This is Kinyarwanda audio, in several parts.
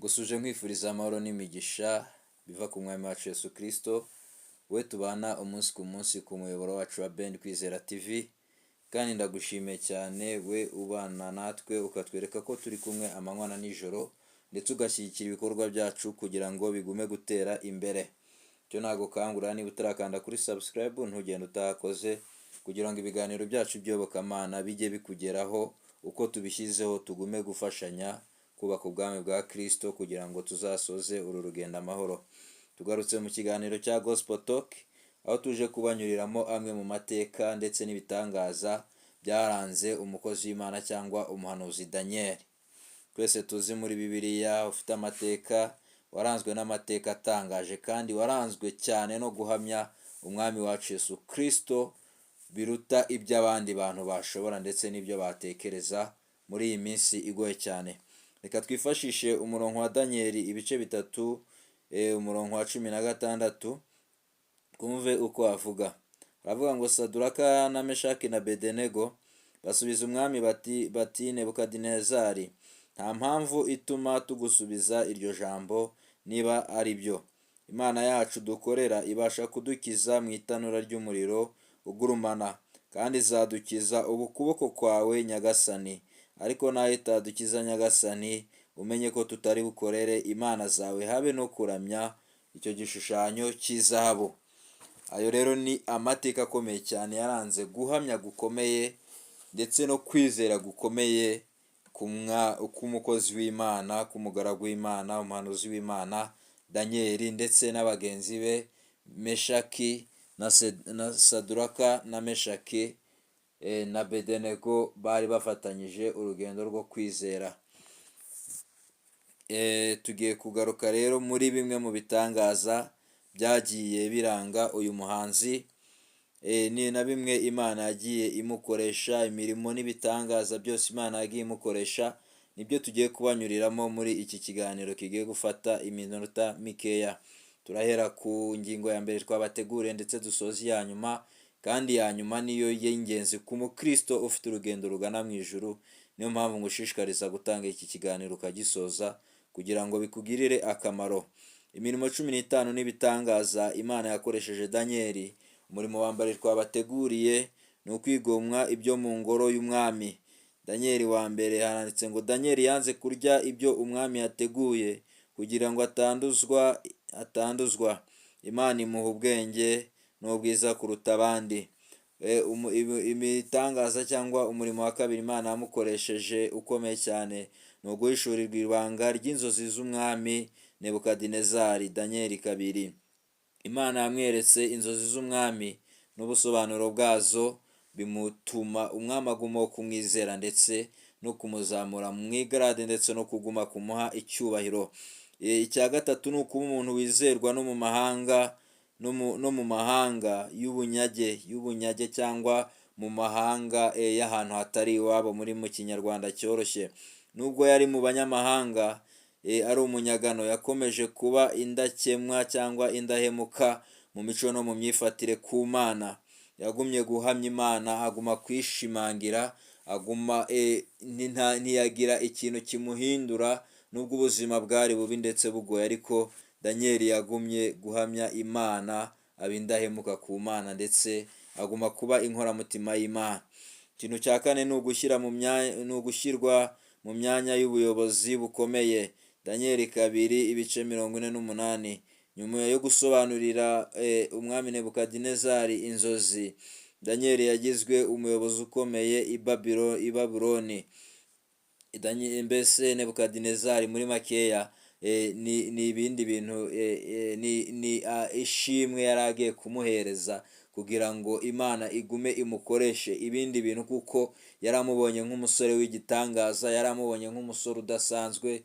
Ngusuje nkwifuriza amahoro n'imigisha biva ku mwami wacu Yesu Kristo, we tubana umunsi ku munsi ku muyoboro wacu wa Ben Kwizera TV, kandi ndagushimiye cyane we ubana natwe ukatwereka ko turi kumwe amanywa na nijoro, ndetse ugashyigikira ibikorwa byacu kugira ngo bigume gutera imbere. Cyo nagukangurira niba utarakanda kuri subscribe ntugende utahakoze, kugira ngo ibiganiro byacu by'iyobokamana bijye bikugeraho uko tubishyizeho, tugume gufashanya kubaka ubwami bwa Kristo kugira ngo tuzasoze uru rugendo amahoro. Tugarutse mu kiganiro cya Gospel Talk, aho tuje kubanyuriramo amwe mu mateka ndetse n'ibitangaza byaranze umukozi w'Imana cyangwa umuhanuzi Daniel. Twese tuzi muri Bibiliya ufite amateka, waranzwe n'amateka atangaje kandi waranzwe cyane no guhamya umwami wacu Yesu Kristo biruta ibyo abandi bantu bashobora ndetse n'ibyo batekereza muri iyi minsi igoye cyane. Reka twifashishe umurongo wa Daniel ibice bitatu, umurongo wa 16, twumve uko avuga. Aravuga ngo Saduraka na Meshaki na Bedenego basubiza umwami bati Nebukadinezari, nta mpamvu ituma tugusubiza iryo jambo niba ari byo. Imana yacu dukorera ibasha kudukiza mu itanura ry'umuriro ugurumana, kandi izadukiza ubu kuboko kwawe Nyagasani. Ariko naho itadukiza Nyagasani, umenye ko tutari bukorere imana zawe habe no kuramya icyo gishushanyo cy'izahabu. Ayo rero ni amateka akomeye cyane yaranze guhamya gukomeye ndetse no kwizera gukomeye k'umukozi w'Imana, k'umugaragu w'Imana, umuhanuzi w'Imana Daniel ndetse n'abagenzi be Meshaki na Saduraka na Meshaki na Bedenego bari bafatanyije urugendo rwo kwizera. Tugiye kugaruka rero muri bimwe mu bitangaza byagiye biranga uyu muhanzi, ni na bimwe Imana yagiye imukoresha, imirimo n'ibitangaza byose Imana yagiye imukoresha, nibyo tugiye kubanyuriramo muri iki kiganiro kigiye gufata iminota mikeya. Turahera ku ngingo ya mbere twabateguriye ndetse dusoza iya nyuma, kandi ya nyuma niyo y'ingenzi ku mukristo ufite urugendo rugana mu ijuru. Niyo mpamvu ngushishikariza gutanga iki kiganiro ukagisoza kugira ngo bikugirire akamaro. Imirimo 15 n'ibitangaza Imana yakoresheje Daniel. Umurimo wa mbere twabateguriye ni ukwigomwa ibyo mu ngoro y'umwami. Daniel wa mbere handitse ngo Daniel yanze kurya ibyo umwami yateguye kugira ngo atanduzwa. Imana imuha ubwenge n'ubwiza kuruta abandi. Imitangaza cyangwa umurimo wa kabiri Imana yamukoresheje ukomeye cyane ni uguhishurirwa ibanga ry'inzozi z'umwami Nebukadinezari. Daniel 2. Imana yamweretse inzozi z'umwami n'ubusobanuro bwazo, bimutuma umwami aguma kumwizera ndetse no kumuzamura mu igarade ndetse no kuguma kumuha icyubahiro. Icya gatatu ni ukuba umuntu wizerwa no mu mahanga y'ubunyage cyangwa mu mahanga y'ahantu hatari iwabo muri mu kinyarwanda cyoroshye. Nubwo yari mu banyamahanga ari umunyagano, yakomeje kuba indakemwa cyangwa indahemuka mu mico no mu myifatire ku Mana. Yagumye guhamya Imana, aguma kwishimangira, ntiyagira ikintu kimuhindura nubwo ubuzima bwari bubi ndetse bugoye, ariko Daniel yagumye guhamya Imana, abindahemuka ku Mana ndetse aguma kuba inkoramutima y'Imana. Ikintu cya kane ni ugushyirwa mu myanya y'ubuyobozi bukomeye. Daniel 2 ibice 48. Nyuma yo gusobanurira umwami Nebukadinezari inzozi, Daniel yagizwe umuyobozi ukomeye i Babuloni. Mbese Nebukadinezari muri makeya ni ibindi bintu, ni ishimwe yari agiye kumuhereza kugira ngo Imana igume imukoreshe ibindi bintu, kuko yaramubonye nk'umusore w'igitangaza, yaramubonye nk'umusore udasanzwe,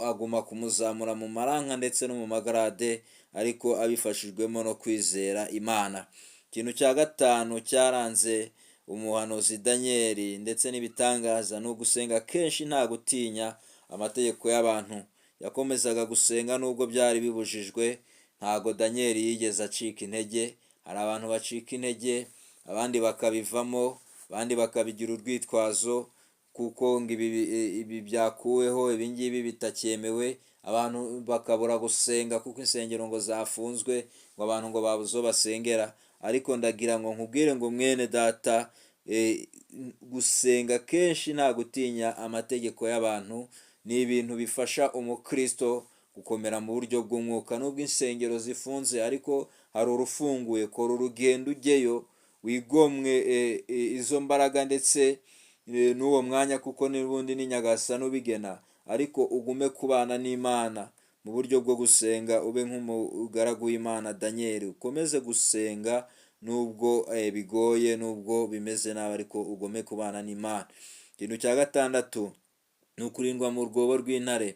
aguma kumuzamura mu maranka ndetse no mu magarade, ariko abifashijwemo no kwizera Imana. Ikintu cya gatanu cyaranze umuhanuzi Daniel ndetse n'ibitangaza ni ugusenga kenshi nta gutinya amategeko y'abantu. Yakomezaga gusenga nubwo byari bibujijwe. Ntago Daniel yigeze acika intege. Hari abantu bacika intege, abandi bakabivamo, abandi bakabigira urwitwazo, kuko ngo ibi byakuweho, ibi ngibi bitakyemewe, abantu bakabura gusenga kuko insengero ngo zafunzwe, ngo abantu ngo babuze aho basengera. Ariko ndagira ngo nkubwire ngo mwene data, gusenga kenshi nta gutinya amategeko y'abantu ni ibintu bifasha umukristo gukomera mu buryo bw'umwuka. Nubwo insengero zifunze ariko hari urufunguye, kora urugendo ujyeyo wigomwe izo mbaraga ndetse n'uwo mwanya, kuko n'ubundi ni Nyagasani ubigena, ariko ugume kubana n'Imana mu buryo bwo gusenga, ube nk'umugaragu w'Imana Daniel, ukomeze gusenga nubwo bigoye, nubwo bimeze nabi, ariko ugome kubana n'Imana. Ikintu cya gatandatu ni ukurindwa mu rwobo rw'intare.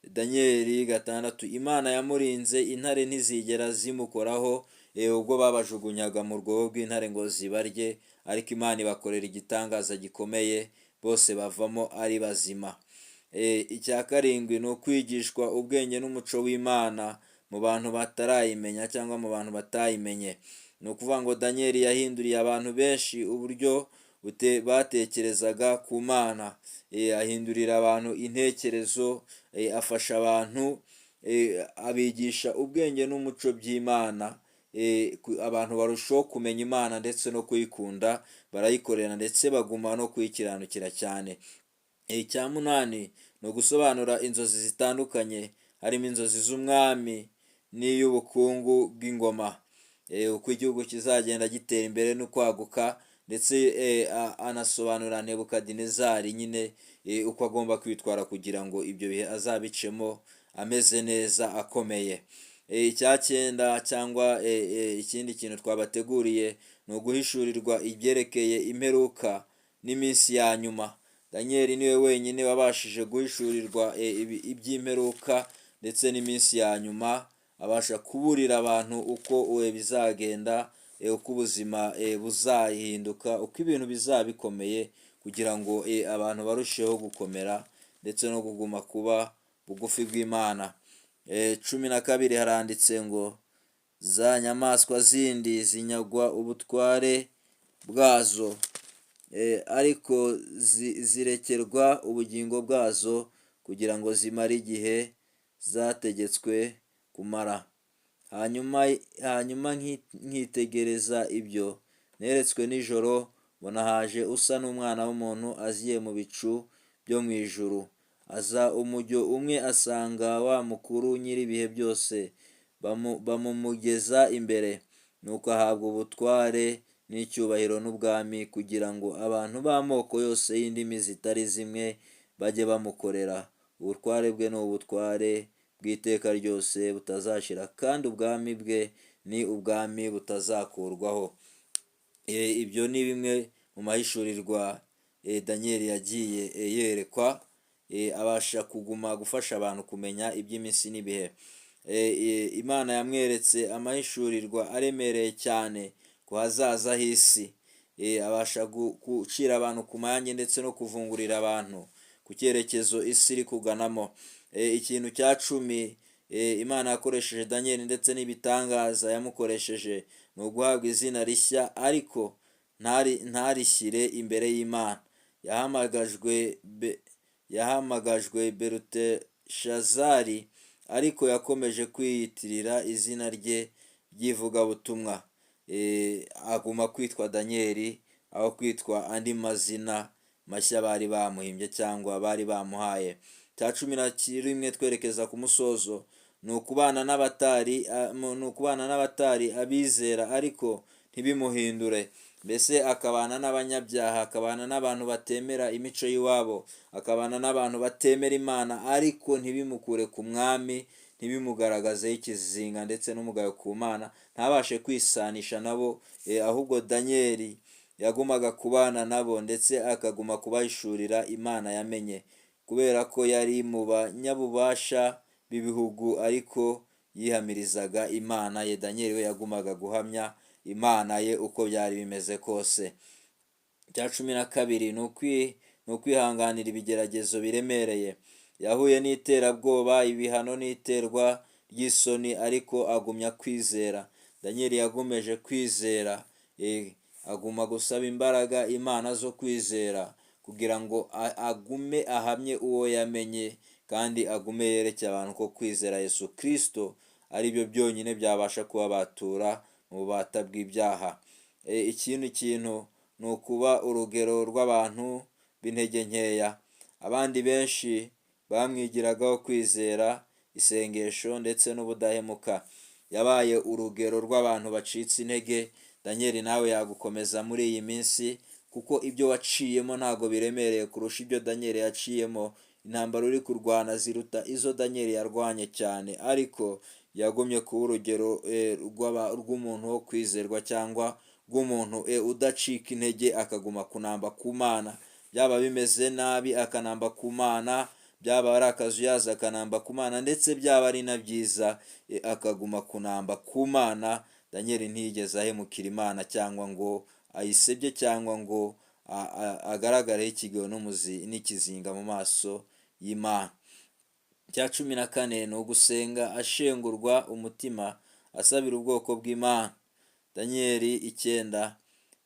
Daniel 6, Imana yamurinze, intare ntizigera zimukoraho ubwo babajugunyaga mu rwobo rw'intare ngo zibarye, ariko Imana ibakorera igitangaza gikomeye, bose bavamo ari bazima. Icya karindwi ni ukwigishwa ubwenge n'umuco w'Imana mu bantu batarayimenya cyangwa mu bantu batayimenye. Ni ukuvuga ngo Daniel yahinduriye abantu benshi uburyo batekerezaga ku Mana, ahindurira abantu intekerezo, afasha abantu, abigisha ubwenge n'umuco by'Imana, abantu barushaho kumenya Imana ndetse no kuyikunda, barayikorera ndetse baguma no kuyikiranukira cyane. Icya munani ni ugusobanura inzozi zitandukanye, harimo inzozi z'umwami n'iy'ubukungu bw'ingoma, uko igihugu kizagenda gitera imbere no kwaguka, ndetse anasobanura Nebukadinezari nyine uko agomba kwitwara kugira ngo ibyo bihe azabicemo ameze neza, akomeye. Icya cyenda cyangwa ikindi kintu twabateguriye ni uguhishurirwa ibyerekeye imperuka n'iminsi ya nyuma. Daniel niwe wenyine wabashije guhishurirwa iby'imperuka ndetse n'iminsi ya nyuma, abasha kuburira abantu uko bizagenda, uko ubuzima buzahinduka, uko ibintu bizaba bikomeye, kugira ngo abantu barusheho gukomera ndetse no kuguma kuba bugufi bw'Imana. 12 haranditse ngo za nyamaswa zindi zinyagwa ubutware bwazo, ariko zirekerwa ubugingo bwazo kugira ngo zimare igihe zategetswe kumara. Hanyuma nkitegereza ibyo neretswe nijoro, mbona haje usa n'umwana w'umuntu aziye mu bicu byo mu ijuru, aza umujyo umwe, asanga wa mukuru nyir'ibihe byose, bamumugeza imbere, nuko ahabwa ubutware n'icyubahiro n'ubwami, kugira ngo abantu b'amoko yose y'indimi zitari zimwe bajye bamukorera. Ubutware bwe ni ubutware bw'iteka ryose butazashira, kandi ubwami bwe ni ubwami butazakurwaho. Ibyo ni bimwe mu mahishurirwa Daniel yagiye yerekwa, abasha kuguma gufasha abantu kumenya iby'iminsi n'ibihe. Imana yamweretse amahishurirwa aremereye cyane ku hazaza h'isi, abasha gucira abantu ku mayange ndetse no kuvungurira abantu ku cyerekezo isi iri kuganamo. Ikintu cya 10 Imana yakoresheje Daniel ndetse n'ibitangaza yamukoresheje ni uguhabwa izina rishya, ariko ntarishyire imbere y'Imana. Yahamagajwe Beluteshazari, ariko yakomeje kwiyitirira izina rye ry'ivugabutumwa, aguma kwitwa Daniel aho kwitwa andi mazina mashya bari bamuhimbye cyangwa bari bamuhaye. Cya 11 twerekeza ku musozo, ni ukubana n'abatari abizera ariko ntibimuhindure, mbese akabana n'abanyabyaha, akabana n'abantu batemera imico y'iwabo, akabana n'abantu batemera Imana, ariko ntibimukure ku mwami, ntibimugaragazeho ikizinga ndetse n'umugayo ku Mana, ntabashe kwisanisha nabo, ahubwo Daniel yagumaga kubana nabo ndetse akaguma kubahishurira Imana yamenye, kubera ko yari mu banyabubasha b'ibihugu, ariko yihamirizaga Imana ye. Daniel we yagumaga guhamya Imana ye uko byari bimeze kose. Cya 12 ni ukwihanganira ibigeragezo biremereye. Yahuye n'iterabwoba, ibihano n'iterwa ry'isoni, ariko agumya kwizera. Daniel yagumeje kwizera, aguma gusaba imbaraga Imana zo kwizera, kugira ngo agume ahamye uwo yamenye, kandi agume yereke abantu ko kwizera Yesu Kristo ari byo byonyine byabasha kuba batura mu bubata bw'ibyaha. Ikindi kintu ni ukuba urugero rw'abantu b'intege nkeya. Abandi benshi bamwigiragaho kwizera, isengesho ndetse n'ubudahemuka. Yabaye urugero rw'abantu bacitse intege. Daniel nawe yagukomeza muri iyi minsi, kuko ibyo waciyemo ntago biremereye kurusha ibyo Daniel yaciyemo. Intambara uri kurwana ziruta izo Daniel yarwanye cyane, ariko yagumye kuba urugero rw'umuntu wo kwizerwa, cyangwa rw'umuntu udacika intege akaguma kunamba ku Mana. Byaba bimeze nabi akanamba ku Mana, byaba ari akazuyaza akanamba ku Mana, ndetse byaba ari na byiza akaguma kunamba ku Mana. Daniel ntiyigeze ahemukira Imana, cyangwa ngo ayisebye, cyangwa ngo agaragareho ikigero n'ikizinga mu maso y'Imana. Icya 14 ni ugusenga ashengurwa umutima, asabira ubwoko bw'Imana. Daniel 9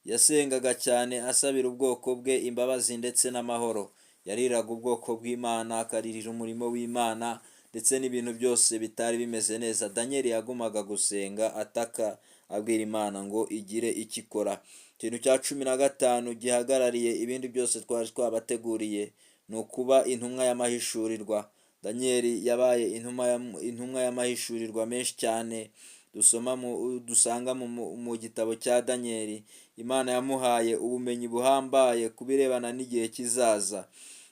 yasengaga cyane asabira ubwoko bwe imbabazi ndetse n'amahoro. Yariraga ubwoko bw'Imana, akaririra umurimo w'Imana ndetse n'ibintu byose bitari bimeze neza. Daniel yagumaga gusenga ataka, abwira Imana ngo igire icyo ikora. Ikintu cya 15 gihagarariye ibindi byose twari twabateguriye ni ukuba intumwa y'amahishurirwa. Daniel yabaye intumwa y'amahishurirwa menshi cyane dusanga mu gitabo cya Daniel. Imana yamuhaye ubumenyi buhambaye ku birebana n'igihe kizaza.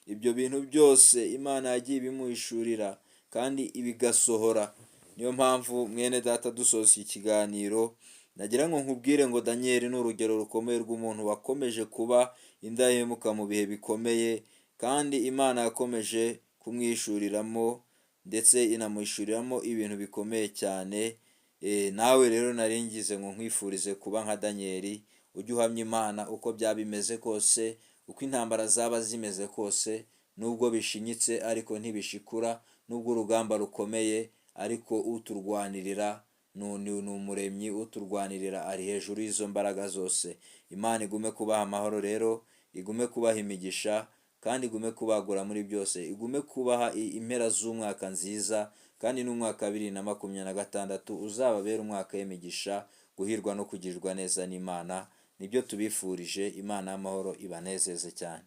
Ibyo bintu byose Imana yagiye ibimuhishurira kandi ibigasohora. Niyo mpamvu mwene data dusoza ikiganiro nagira ngo nkubwire ngo Daniel ni urugero rukomeye rw'umuntu wakomeje kuba indahemuka mu bihe bikomeye, kandi Imana yakomeje kumwishuriramo ndetse inamuhishuriramo ibintu bikomeye cyane. Nawe rero naringize ngo nkwifurize kuba nka Daniel, ujye uhamya Imana uko byaba bimeze kose, uko intambara zaba zimeze kose, nubwo bishinyitse ariko ntibishikura, nubwo urugamba rukomeye ariko uturwanirira ni umuremyi, uturwanirira ari hejuru y'izo mbaraga zose. Imana igume kubaha amahoro rero, igume kubaha imigisha, kandi igume kubagura muri byose, igume kubaha impera z'umwaka nziza, kandi n'umwaka 2026 uzababera umwaka w'imigisha, guhirwa no kugirirwa neza n'Imana. Nibyo tubifurije. Imana y'amahoro ibanezeze cyane.